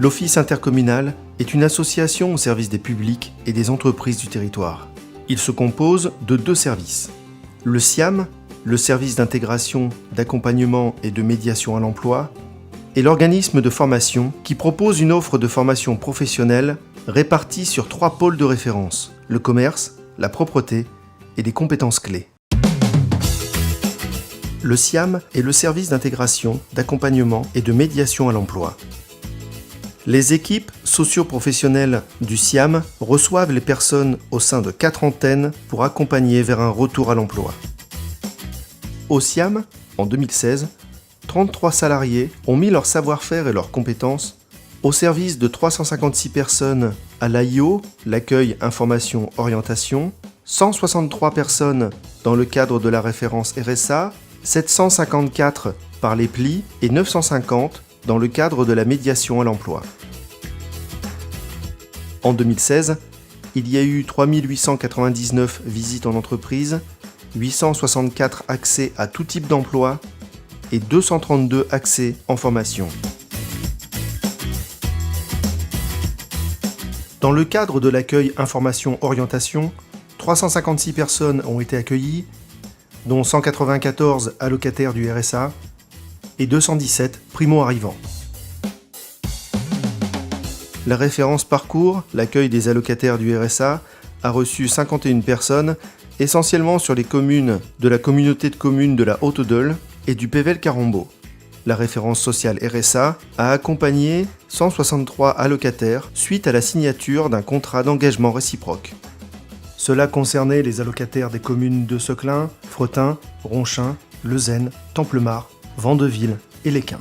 L'Office intercommunal est une association au service des publics et des entreprises du territoire. Il se compose de 2 services. Le SIAM, le service d'intégration, d'accompagnement et de médiation à l'emploi, et l'organisme de formation qui propose une offre de formation professionnelle répartie sur 3 pôles de référence, le commerce, la propreté et les compétences clés. Le SIAM est le service d'intégration, d'accompagnement et de médiation à l'emploi. Les équipes socio-professionnelles du SIAM reçoivent les personnes au sein de 4 antennes pour accompagner vers un retour à l'emploi. Au SIAM, en 2016, 33 salariés ont mis leur savoir-faire et leurs compétences au service de 356 personnes à l'AIO, l'accueil information orientation, 163 personnes dans le cadre de la référence RSA, 754 par les plis et 950 dans le cadre de la médiation à l'emploi. En 2016, il y a eu 3899 visites en entreprise, 864 accès à tout type d'emploi et 232 accès en formation. Dans le cadre de l'accueil information-orientation, 356 personnes ont été accueillies, dont 194 allocataires du RSA et 217 primo-arrivants. La référence parcours, l'accueil des allocataires du RSA, a reçu 51 personnes, essentiellement sur les communes de la communauté de communes de la Haute-Deule et du Pével-Carombo. La référence sociale RSA a accompagné 163 allocataires suite à la signature d'un contrat d'engagement réciproque. Cela concernait les allocataires des communes de Seclin, Fretin, Ronchin, Lezennes, Templemar, Vandeville et Lesquin.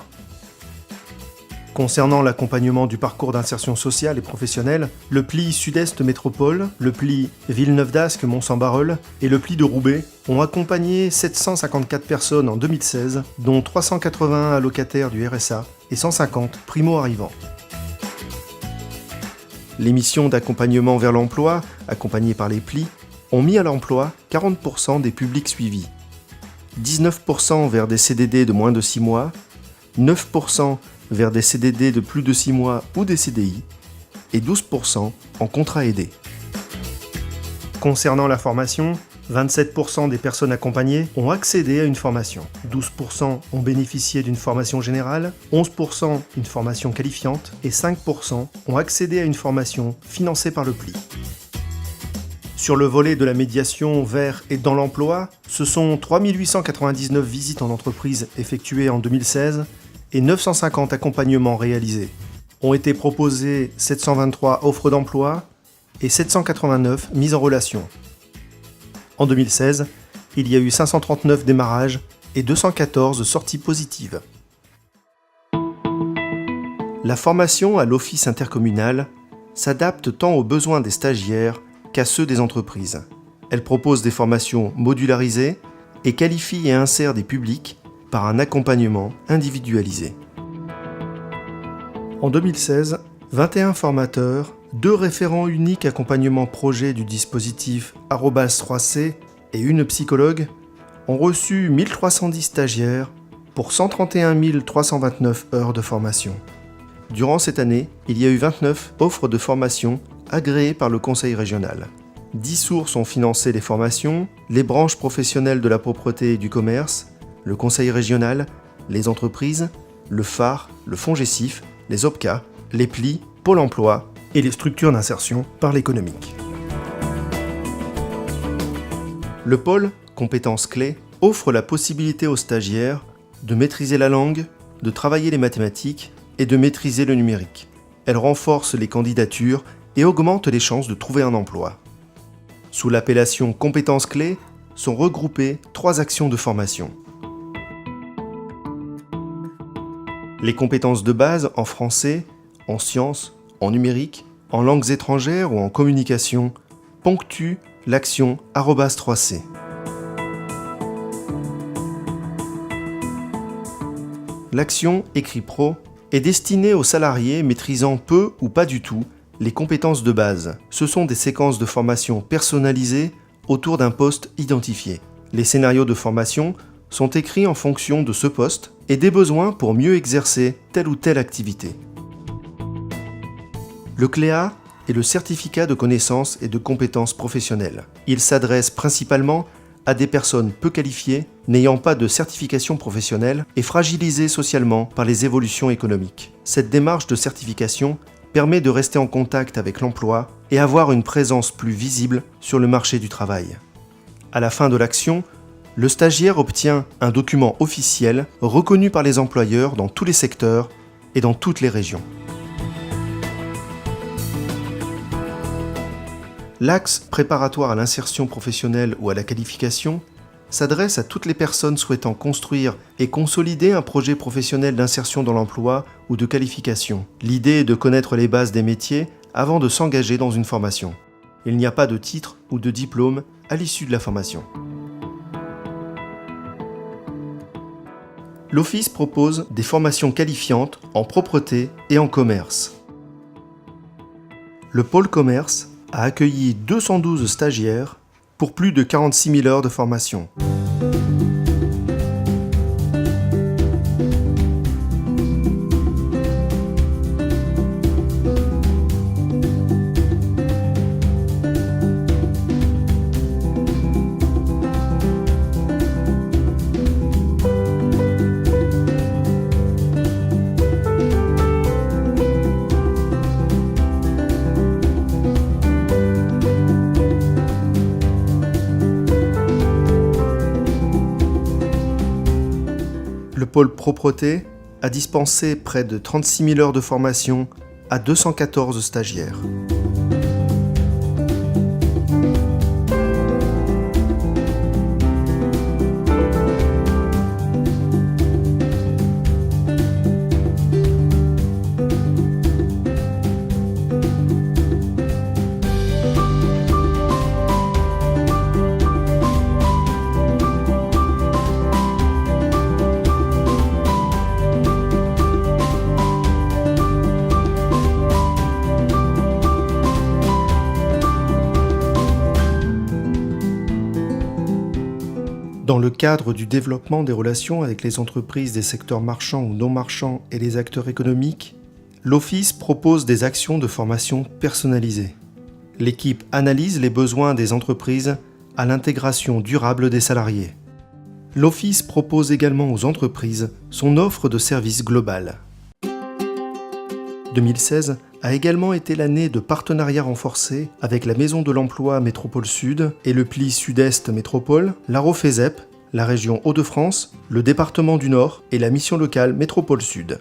Concernant l'accompagnement du parcours d'insertion sociale et professionnelle, le pli Sud-Est Métropole, le pli Villeneuve-d'Ascq-Mont-Saint-Barreul et le pli de Roubaix ont accompagné 754 personnes en 2016, dont 381 allocataires du RSA et 150 primo-arrivants. Les missions d'accompagnement vers l'emploi, accompagnées par les plis, ont mis à l'emploi 40% des publics suivis, 19% vers des CDD de moins de 6 mois, 9% vers des CDD de plus de 6 mois ou des CDI, et 12% en contrat aidé. Concernant la formation, 27% des personnes accompagnées ont accédé à une formation, 12% ont bénéficié d'une formation générale, 11% une formation qualifiante et 5% ont accédé à une formation financée par le pli. Sur le volet de la médiation vers et dans l'emploi, ce sont 3899 visites en entreprise effectuées en 2016 et 950 accompagnements réalisés. Ont été proposées 723 offres d'emploi et 789 mises en relation. En 2016, il y a eu 539 démarrages et 214 sorties positives. La formation à l'office intercommunal s'adapte tant aux besoins des stagiaires qu'à ceux des entreprises. Elle propose des formations modularisées et qualifie et insère des publics par un accompagnement individualisé. En 2016, 21 formateurs, 2 référents uniques accompagnement projet du dispositif @3C et une psychologue ont reçu 1310 stagiaires pour 131 329 heures de formation. Durant cette année, il y a eu 29 offres de formation agréées par le Conseil régional. 10 sources ont financé les formations, les branches professionnelles de la propreté et du commerce, le Conseil régional, les entreprises, le phare, le FONGECIF, les OPCA, les plis, Pôle emploi et les structures d'insertion par l'économique. Le pôle compétences clés offre la possibilité aux stagiaires de maîtriser la langue, de travailler les mathématiques et de maîtriser le numérique. Elle renforce les candidatures et augmente les chances de trouver un emploi. Sous l'appellation compétences clés sont regroupées 3 actions de formation. Les compétences de base en français, en sciences, en numérique, en langues étrangères ou en communication ponctuent l'action @3C. L'action Écrit Pro est destinée aux salariés maîtrisant peu ou pas du tout les compétences de base. Ce sont des séquences de formation personnalisées autour d'un poste identifié. Les scénarios de formation sont écrits en fonction de ce poste et des besoins pour mieux exercer telle ou telle activité. Le CLEA est le certificat de connaissances et de compétences professionnelles. Il s'adresse principalement à des personnes peu qualifiées, n'ayant pas de certification professionnelle et fragilisées socialement par les évolutions économiques. Cette démarche de certification permet de rester en contact avec l'emploi et avoir une présence plus visible sur le marché du travail. À la fin de l'action, le stagiaire obtient un document officiel reconnu par les employeurs dans tous les secteurs et dans toutes les régions. L'axe préparatoire à l'insertion professionnelle ou à la qualification s'adresse à toutes les personnes souhaitant construire et consolider un projet professionnel d'insertion dans l'emploi ou de qualification. L'idée est de connaître les bases des métiers avant de s'engager dans une formation. Il n'y a pas de titre ou de diplôme à l'issue de la formation. L'Office propose des formations qualifiantes en propreté et en commerce. Le pôle commerce a accueilli 212 stagiaires pour plus de 46 000 heures de formation. Le pôle propreté a dispensé près de 36 000 heures de formation à 214 stagiaires. Dans le cadre du développement des relations avec les entreprises des secteurs marchands ou non marchands et les acteurs économiques, l'Office propose des actions de formation personnalisées. L'équipe analyse les besoins des entreprises à l'intégration durable des salariés. L'Office propose également aux entreprises son offre de services globale. 2016 a également été l'année de partenariats renforcés avec la Maison de l'Emploi Métropole Sud et le Pli Sud-Est Métropole, la ROFESEP, la région Hauts-de-France, le département du Nord et la mission locale Métropole Sud.